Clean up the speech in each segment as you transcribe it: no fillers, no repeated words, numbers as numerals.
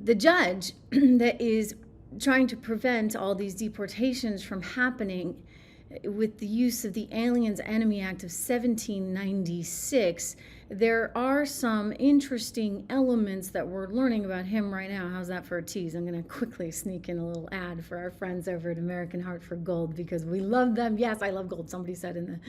the judge that is trying to prevent all these deportations from happening with the use of the Aliens Enemy Act of 1796, there are some interesting elements that we're learning about him right now. How's that for a tease? I'm going to quickly sneak in a little ad for our friends over at American Heart for Gold, because we love them. Yes, I love gold. Somebody said in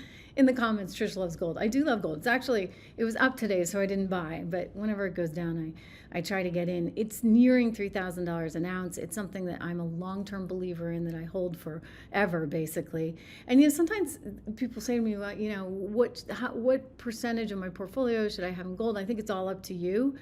the comments, Trish loves gold. I do love gold. It was up today, so I didn't buy, but whenever it goes down, I try to get in. It's nearing $3,000 an ounce. It's something that I'm a long-term believer in, that I hold forever, basically. And sometimes people say to me, well, what percentage of my portfolio should I have in gold? I think it's all up to you.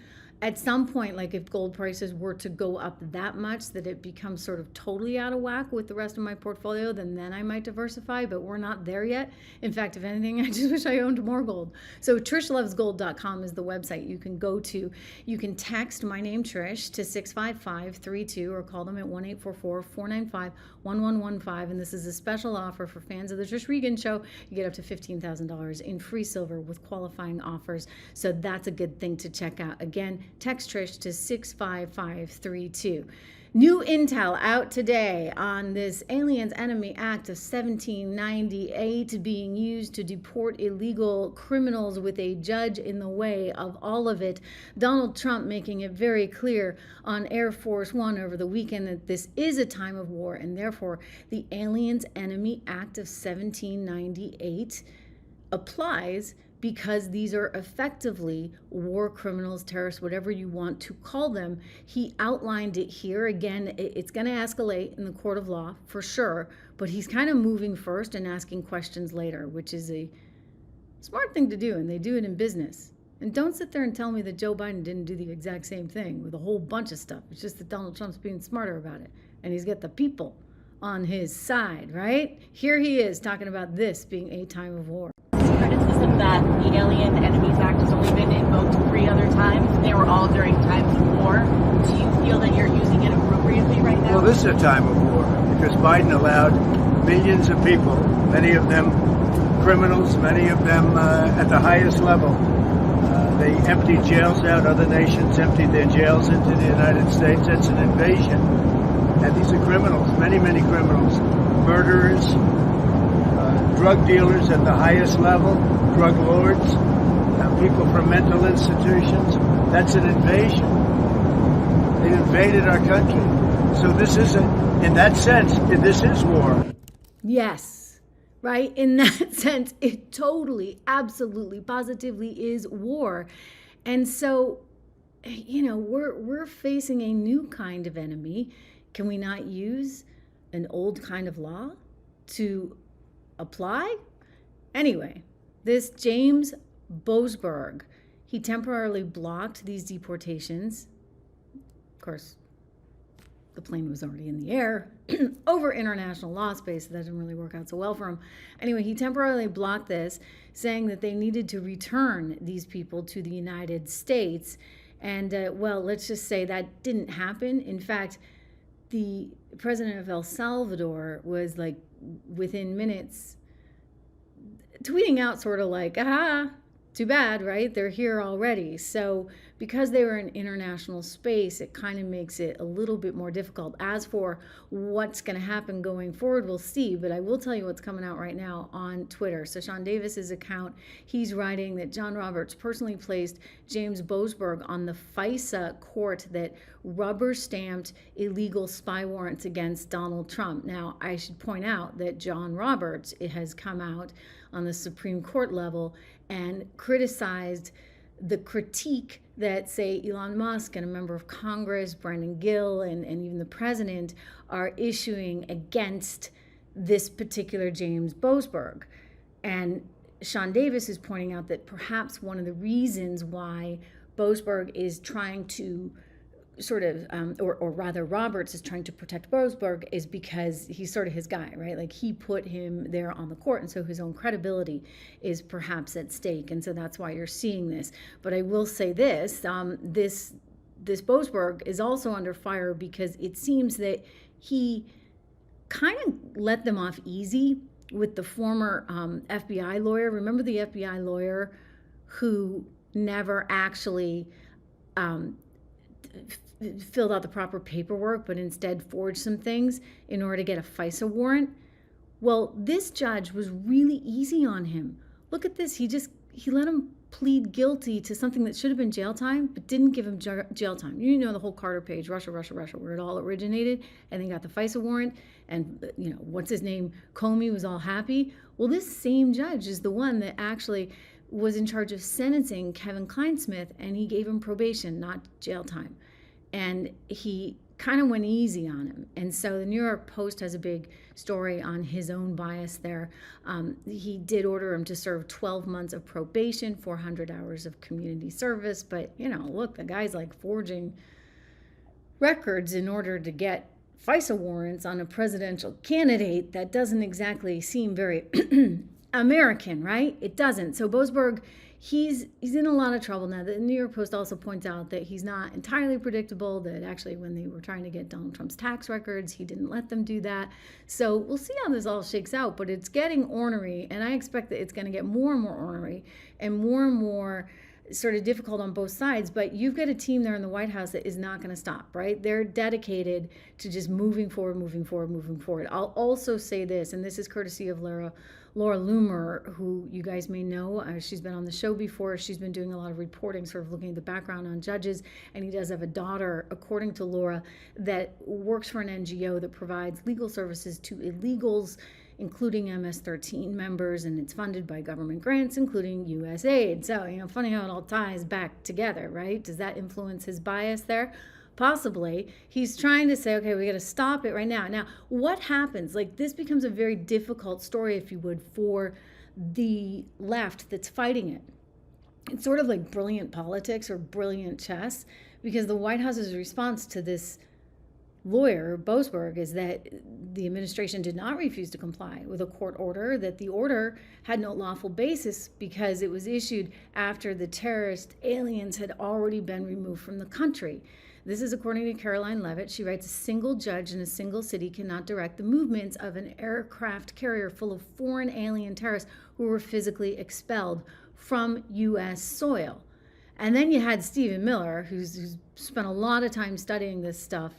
At some point, like if gold prices were to go up that much that it becomes sort of totally out of whack with the rest of my portfolio, then I might diversify, but we're not there yet. In fact, if anything, I just wish I owned more gold. So trishlovesgold.com is the website you can go to. You can text my name, Trish, to 65532 or call them at 1-844-495-1115. And this is a special offer for fans of the Trish Regan Show. You get up to $15,000 in free silver with qualifying offers. So that's a good thing to check out. Again, text Trish to 65532. New intel out today on this Aliens Enemy Act of 1798 being used to deport illegal criminals with a judge in the way of all of it. Donald Trump making it very clear on Air Force One over the weekend that this is a time of war, and therefore the Aliens Enemy Act of 1798 applies, because these are effectively war criminals, terrorists, whatever you want to call them. He outlined it here. Again, it's going to escalate in the court of law for sure, but he's kind of moving first and asking questions later, which is a smart thing to do, and they do it in business. And don't sit there and tell me that Joe Biden didn't do the exact same thing with a whole bunch of stuff. It's just that Donald Trump's being smarter about it, and he's got the people on his side, right? Here he is talking about this being a time of war. Criticism that the Alien Enemies Act has only been invoked 3 other times. They were all during times of war. Do you feel that you're using it appropriately right now? Well, this is a time of war because Biden allowed millions of people, many of them criminals, many of them at the highest level. They emptied jails out. Other nations emptied their jails into the United States. That's an invasion. And these are criminals, many, many criminals, murderers, drug dealers at the highest level, drug lords, people from mental institutions. That's an invasion. They invaded our country. So this isn't, in that sense, this is war. Yes, right? In that sense, it totally, absolutely, positively is war. And so, we're facing a new kind of enemy. Can we not use an old kind of law to apply? Anyway, this James Boasberg, he temporarily blocked these deportations. Of course, the plane was already in the air over international law space, so that didn't really work out so well for him. Anyway, he temporarily blocked this, saying that they needed to return these people to the United States. And, let's just say that didn't happen. In fact, the president of El Salvador was like within minutes tweeting out sort of like, too bad, right? They're here already. So because they were in international space, it kind of makes it a little bit more difficult. As for what's going to happen going forward, we'll see. But I will tell you what's coming out right now on Twitter. So Sean Davis's account, he's writing that John Roberts personally placed James Boasberg on the FISA court that rubber-stamped illegal spy warrants against Donald Trump. Now, I should point out that John Roberts, it has come out on the Supreme Court level and criticized the critique that, say, Elon Musk and a member of Congress, Brandon Gill, and even the president are issuing against this particular James Boasberg. And Sean Davis is pointing out that perhaps one of the reasons why Boasberg is trying to sort of, or rather Roberts is trying to protect Boasberg is because he's sort of his guy, right? Like he put him there on the court, and so his own credibility is perhaps at stake, and so that's why you're seeing this. But I will say this, this Boasberg is also under fire because it seems that he kind of let them off easy with the former FBI lawyer. Remember the FBI lawyer who never actually filled out the proper paperwork, but instead forged some things in order to get a FISA warrant. Well, this judge was really easy on him. Look at this. He let him plead guilty to something that should have been jail time, but didn't give him jail time. You know the whole Carter page, Russia, where it all originated, and they got the FISA warrant, and what's his name, Comey was all happy. Well, this same judge is the one that actually was in charge of sentencing Kevin Kleinsmith, and he gave him probation, not jail time. And he kind of went easy on him. And so the New York Post has a big story on his own bias there. He did order him to serve 12 months of probation, 400 hours of community service. But, look, the guy's like forging records in order to get FISA warrants on a presidential candidate. That doesn't exactly seem very American, right? It doesn't. So Boasberg, he's in a lot of trouble now. The New York Post also points out that he's not entirely predictable, that actually when they were trying to get Donald Trump's tax records, he didn't let them do that. So we'll see how this all shakes out, but it's getting ornery, and I expect that it's going to get more and more ornery and more sort of difficult on both sides. But you've got a team there in the White House that is not going to stop, right? They're dedicated to just moving forward. I'll also say this, and this is courtesy of Laura Loomer, who you guys may know. She's been on the show before. She's been doing a lot of reporting, sort of looking at the background on judges, and he does have a daughter, according to Laura, that works for an NGO that provides legal services to illegals, including MS-13 members, and it's funded by government grants, including U.S. aid. So, funny how it all ties back together, right? Does that influence his bias there? Possibly. He's trying to say, okay, we got to stop it right now. Now, what happens? This becomes a very difficult story, if you would, for the left that's fighting it. It's sort of like brilliant politics or brilliant chess, because the White House's response to this lawyer, Boasberg, is that the administration did not refuse to comply with a court order, that the order had no lawful basis because it was issued after the terrorist aliens had already been removed from the country. This is according to Caroline Levitt. She writes, a single judge in a single city cannot direct the movements of an aircraft carrier full of foreign alien terrorists who were physically expelled from U.S. soil. And then you had Stephen Miller, who's spent a lot of time studying this stuff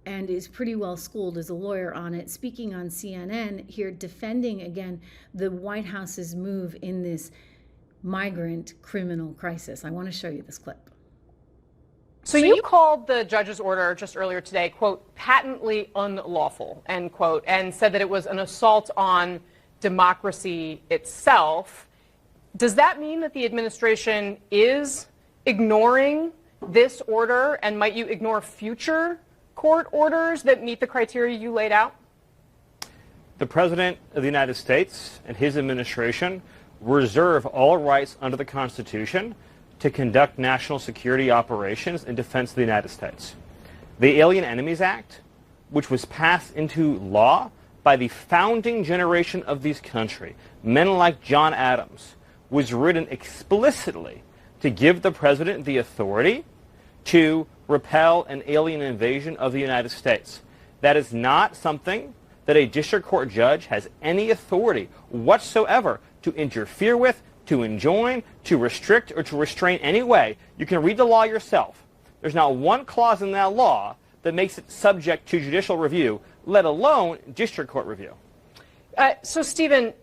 and is pretty well schooled as a lawyer on it, speaking on CNN here, defending, again, the White House's move in this migrant criminal crisis. I want to show you this clip. So you called the judge's order just earlier today, quote, patently unlawful, end quote, and said that it was an assault on democracy itself. Does that mean that the administration is ignoring this order, and might you ignore future court orders that meet the criteria you laid out? The President of the United States and his administration reserve all rights under the Constitution to conduct national security operations in defense of the United States. The Alien Enemies Act, which was passed into law by the founding generation of this country, men like John Adams, was written explicitly to give the President the authority to repel an alien invasion of the United States. That is not something that a district court judge has any authority whatsoever to interfere with, to enjoin, to restrict, or to restrain any way. You can read the law yourself. There's not one clause in that law that makes it subject to judicial review, let alone district court review. So, Stephen,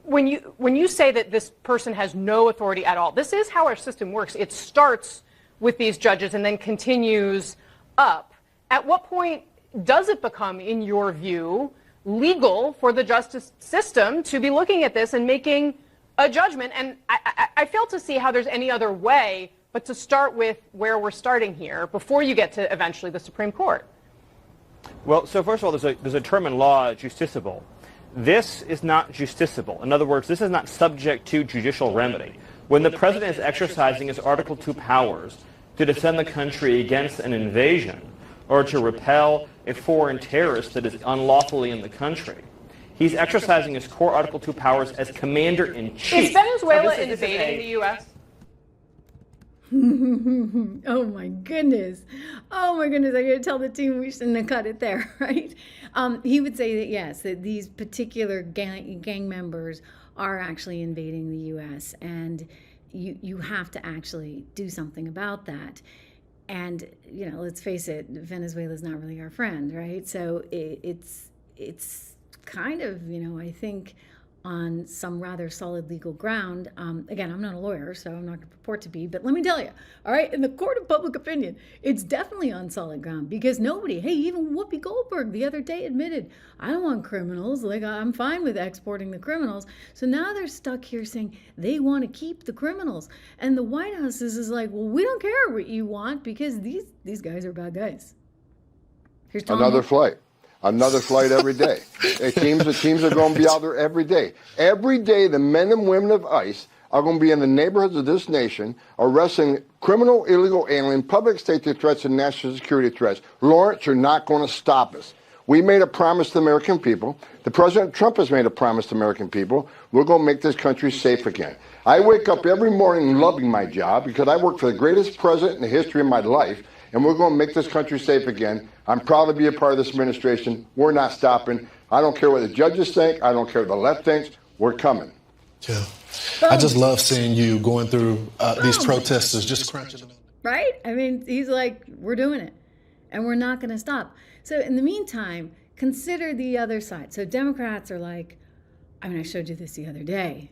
when you say that this person has no authority at all, this is how our system works. It starts with these judges and then continues up. At what point does it become, in your view, legal for the justice system to be looking at this and making a judgment? And I fail to see how there's any other way but to start with where we're starting here before you get to eventually the Supreme Court. Well, so first of all, there's a term in law, justiciable. This is not justiciable. In other words, this is not subject to judicial remedy. When the President is exercising his Article II powers to defend the country against an invasion or to repel a foreign terrorist that is unlawfully in the country, he's exercising his core Article II powers as Commander-in-Chief. Is Venezuela invading the U.S.? Oh my goodness. I gotta tell the team we shouldn't have cut it there, right? He would say that yes, that these particular gang members are actually invading the U.S. and you have to actually do something about that. And, let's face it, Venezuela's not really our friend, right? So it's kind of, I think, on some rather solid legal ground. Again, I'm not a lawyer, so I'm not going to purport to be, but let me tell you, all right, in the court of public opinion, it's definitely on solid ground, because nobody, hey, even Whoopi Goldberg the other day admitted, I don't want criminals, like I'm fine with exporting the criminals. So now they're stuck here saying they want to keep the criminals. And the White House is like, well, we don't care what you want, because these guys are bad guys. Here's Tom Another Hanks. flight. Another flight every day. The teams are going to be out there every day. Every day, the men and women of ICE are going to be in the neighborhoods of this nation arresting criminal, illegal alien, public safety threats, and national security threats. Lawrence, you're not going to stop us. We made a promise to the American people. The President Trump has made a promise to the American people. We're going to make this country safe again. I wake up every morning loving my job because I work for the greatest president in the history of my life, and we're going to make this country safe again. I'm proud to be a part of this administration. We're not stopping. I don't care what the judges think. I don't care what the left thinks. We're coming. Yeah. I just love seeing you going through these protesters just crunching them. Right? I mean, he's like, we're doing it, and we're not going to stop. So in the meantime, consider the other side. So Democrats are like, I showed you this the other day.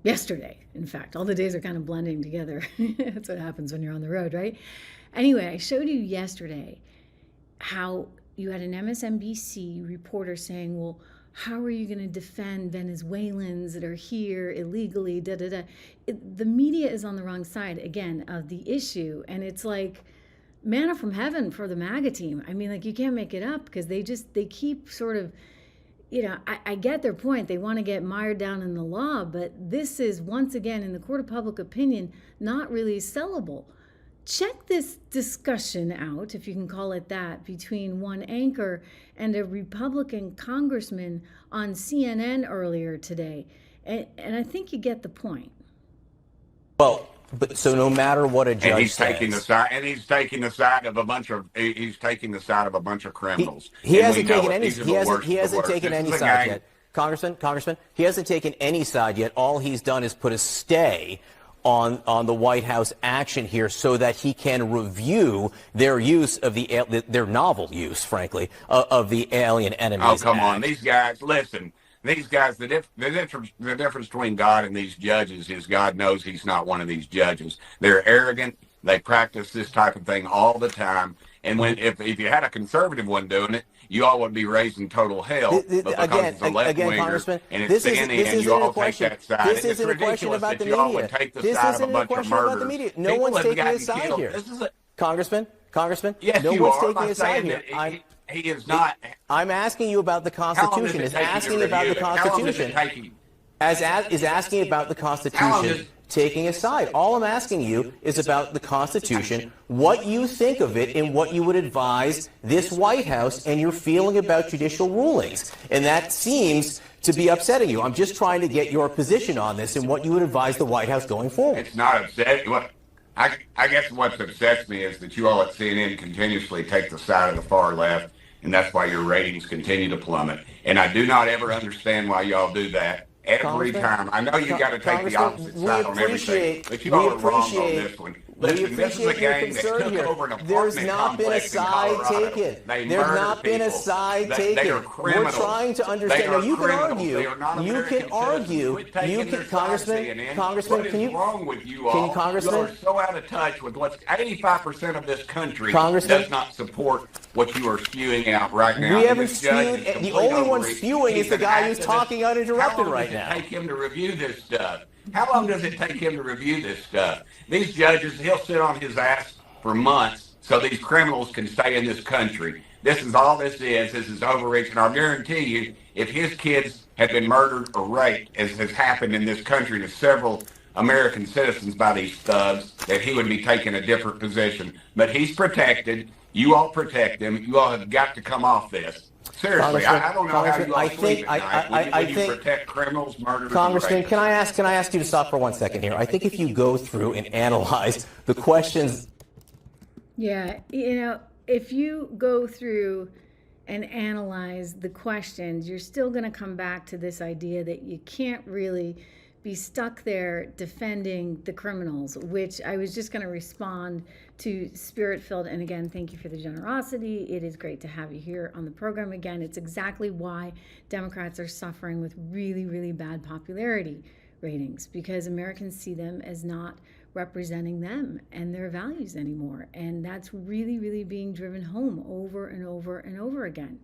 Yesterday, in fact. All the days are kind of blending together. That's what happens when you're on the road, right? Anyway, I showed you yesterday how you had an MSNBC reporter saying, well, how are you going to defend Venezuelans that are here illegally, The media is on the wrong side, again, of the issue. And it's like manna from heaven for the MAGA team. You can't make it up, because they keep sort of, I get their point. They want to get mired down in the law, but this is, once again, in the court of public opinion, not really sellable. Check this discussion out, if you can call it that, between one anchor and a Republican congressman on CNN earlier today. And I think you get the point. Well, but so no matter what a judge he's says, taking the side of a bunch of criminals. He hasn't taken any side yet. Congressman, he hasn't taken any side yet. All he's done is put a stay on the White House action here so that he can review their use of their novel use, frankly, of the Alien Enemies Oh, come Act. on. These guys, listen. These guys, the difference between God and these judges is God knows he's not one of these judges. They're arrogant. They practice this type of thing all the time. And if you had a conservative one doing it, you all would be raising total hell. But because it's a left-winger and it's standing and you all take that side, it's ridiculous that you all would take the side of a bunch of murderers. No one's taking a side here. Congressman, yes, no you one's are. taking a side here. He is not. I'm asking you about the Constitution. Is asking about the Constitution. Is asking about the Constitution. Taking a side. All I'm asking you is about the Constitution, what you think of it, and what you would advise this White House and your feeling about judicial rulings. And that seems to be upsetting you. I'm just trying to get your position on this and what you would advise the White House going forward. It's not upsetting. I guess what upsets me is that you all at CNN continuously take the side of the far left, and that's why your ratings continue to plummet. And I do not ever understand why y'all do that. Every time. I know you got to take the opposite side on everything, but you all are wrong on this one. Listen, this is a gang that took over an apartment complex in Colorado. They murdered people. They are criminals. We're trying to understand. Now, you can argue. They are not You American can argue. citizens. You can, Congressman, what can is you? wrong with you all? Congressman? You are so out of touch with what's 85% of this country Congressman? does not support what you are spewing out right now. We haven't spewed. The only one spewing is the guy who's talking uninterrupted right now. How long does it take him to review this stuff? How long does it take him to review this stuff? These judges, he'll sit on his ass for months so these criminals can stay in this country. This is all this is. This is overreach. And I'll guarantee you, if his kids had been murdered or raped, as has happened in this country to several American citizens by these thugs, that he would be taking a different position. But he's protected. You all protect him. You all have got to come off this. Seriously, I don't know how you all sleep at night when you protect criminals, murderers, Congressman, and can I ask you to stop for 1 second here? I think if you go through and analyze the questions. Yeah, if you go through and analyze the questions, you're still going to come back to this idea that you can't really be stuck there defending the criminals, which I was just going to respond to Spirit-Filled. And again, thank you for the generosity. It is great to have you here on the program again. It's exactly why Democrats are suffering with really, really bad popularity ratings, because Americans see them as not representing them and their values anymore. And that's really, really being driven home over and over and over again.